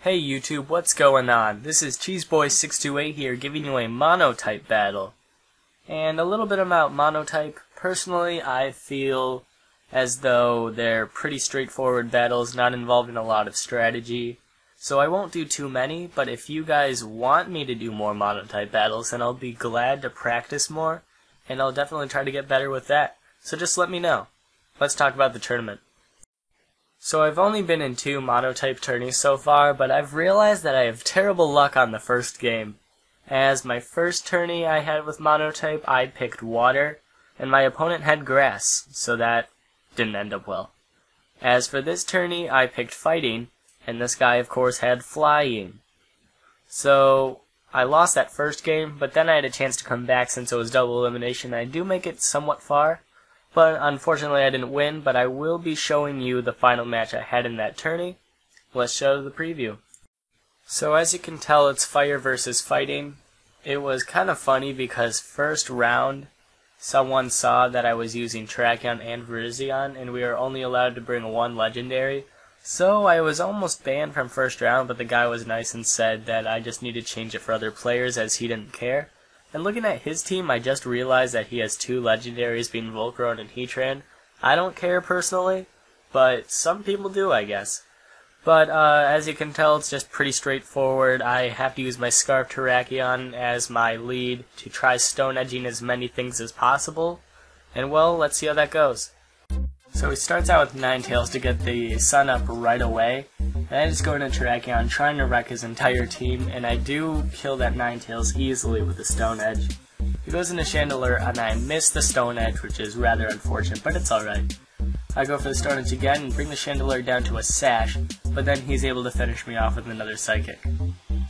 Hey YouTube, what's going on? This is Cheeseboy628 here giving you a Monotype battle. And a little bit about Monotype. Personally, I feel as though they're pretty straightforward battles, not involving a lot of strategy. So I won't do too many, but if you guys want me to do more Monotype battles, then I'll be glad to practice more, and I'll definitely try to get better with that. So just let me know. Let's talk about the tournament. So I've only been in 2 Monotype tourneys so far, but I've realized that I have terrible luck on the first game. As my first tourney I had with Monotype, I picked water, and my opponent had grass, so that didn't end up well. As for this tourney, I picked fighting, and this guy of course had flying. So I lost that first game, but then I had a chance to come back since it was double elimination. I do make it somewhat far. But unfortunately I didn't win, but I will be showing you the final match I had in that tourney. Let's show the preview. So as you can tell, it's fire versus fighting. It was kind of funny because first round, someone saw that I was using Tracheon and Virizion, and we are only allowed to bring 1 legendary. So I was almost banned from first round, but the guy was nice and said that I just need to change it for other players as he didn't care. And looking at his team, I just realized that he has 2 legendaries being Volcarona and Heatran. I don't care personally, but some people do, I guess. But as you can tell, it's just pretty straightforward. I have to use my Scarf Terrakion as my lead to try stone edging as many things as possible. And well, let's see how that goes. So he starts out with Ninetales to get the sun up right away. And I just go into Terrakion trying to wreck his entire team, and I do kill that Ninetales easily with the Stone Edge. He goes into Chandelure, and I miss the Stone Edge, which is rather unfortunate, but it's alright. I go for the Stone Edge again and bring the Chandelure down to a Sash, but then he's able to finish me off with another Psychic.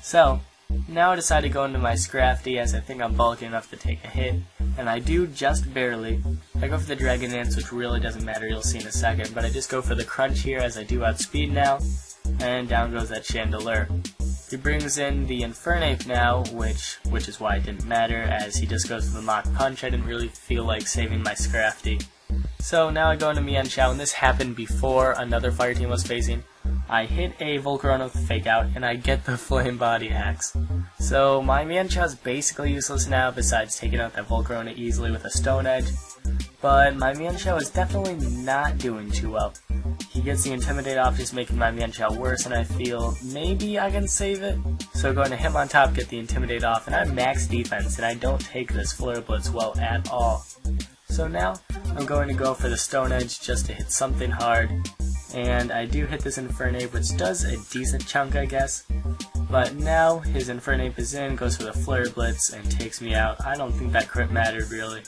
So, now I decide to go into my Scrafty as I think I'm bulky enough to take a hit, and I do just barely. I go for the Dragon Dance, which really doesn't matter, you'll see in a second, but I just go for the Crunch here as I do outspeed now, and down goes that Chandelure. He brings in the Infernape now, which is why it didn't matter, as he just goes for the Mach Punch. I didn't really feel like saving my Scrafty. So now I go into Mienshao, and this happened before another fire team was facing. I hit a Volcarona with a Fake Out, and I get the Flame Body Axe. So my Mienshao is basically useless now, besides taking out that Volcarona easily with a Stone Edge. But my Mienshao is definitely not doing too well. He gets the Intimidate off, just making my Mienshao worse, and I feel maybe I can save it. So going to him on top, get the Intimidate off, and I'm max defense, and I don't take this Flare Blitz well at all. So now, I'm going to go for the Stone Edge just to hit something hard, and I do hit this Infernape, which does a decent chunk, I guess. But now, his Infernape is in, goes for the Flare Blitz, and takes me out. I don't think that crit mattered, really.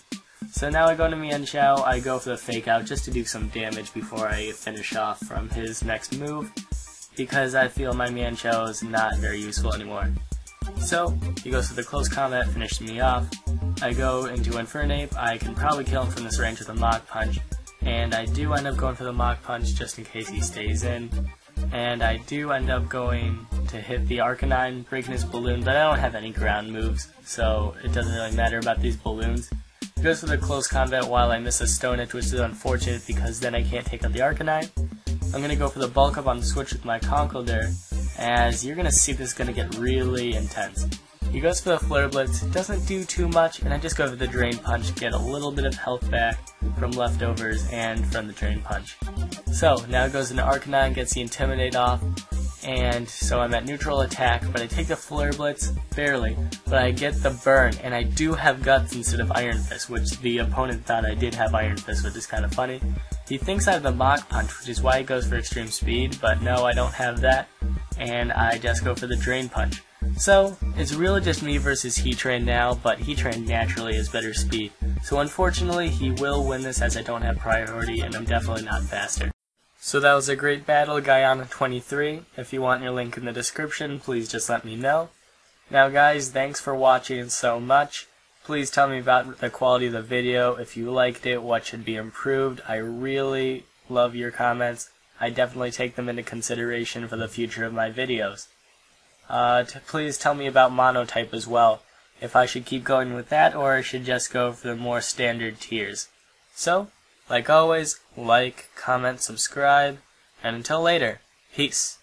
So now I go to Mienshao, I go for the Fake Out just to do some damage before I finish off from his next move, because I feel my Mienshao is not very useful anymore. So, he goes for the Close Combat, finishing me off. I go into Infernape, I can probably kill him from this range with a Mach Punch, and I do end up going for the Mach Punch just in case he stays in. And I do end up going to hit the Arcanine, breaking his balloon, but I don't have any ground moves, so it doesn't really matter about these balloons. He goes for the Close Combat while I miss a Stone Edge, which is unfortunate because then I can't take out the Arcanine. I'm going to go for the Bulk Up on the switch with my Conkeldurr, as you're going to see this is going to get really intense. He goes for the Flare Blitz, doesn't do too much, and I just go for the Drain Punch, get a little bit of health back from leftovers and from the Drain Punch. So, now it goes into Arcanine, gets the Intimidate off, and so I'm at neutral attack, but I take the Flare Blitz, barely, but I get the burn, and I do have Guts instead of Iron Fist, which the opponent thought I did have Iron Fist, which is kind of funny. He thinks I have the Mach Punch, which is why he goes for Extreme Speed, but no, I don't have that, and I just go for the Drain Punch. So, it's really just me versus Heatran now, but Heatran naturally has better speed. So unfortunately, he will win this as I don't have priority, and I'm definitely not faster. So that was a great battle, Guyana23. If you want your link in the description, please just let me know. Now guys, thanks for watching so much. Please tell me about the quality of the video, if you liked it, what should be improved. I really love your comments. I definitely take them into consideration for the future of my videos. Please tell me about Monotype as well, if I should keep going with that or I should just go for the more standard tiers. So, like always, like, comment, subscribe, and until later, peace.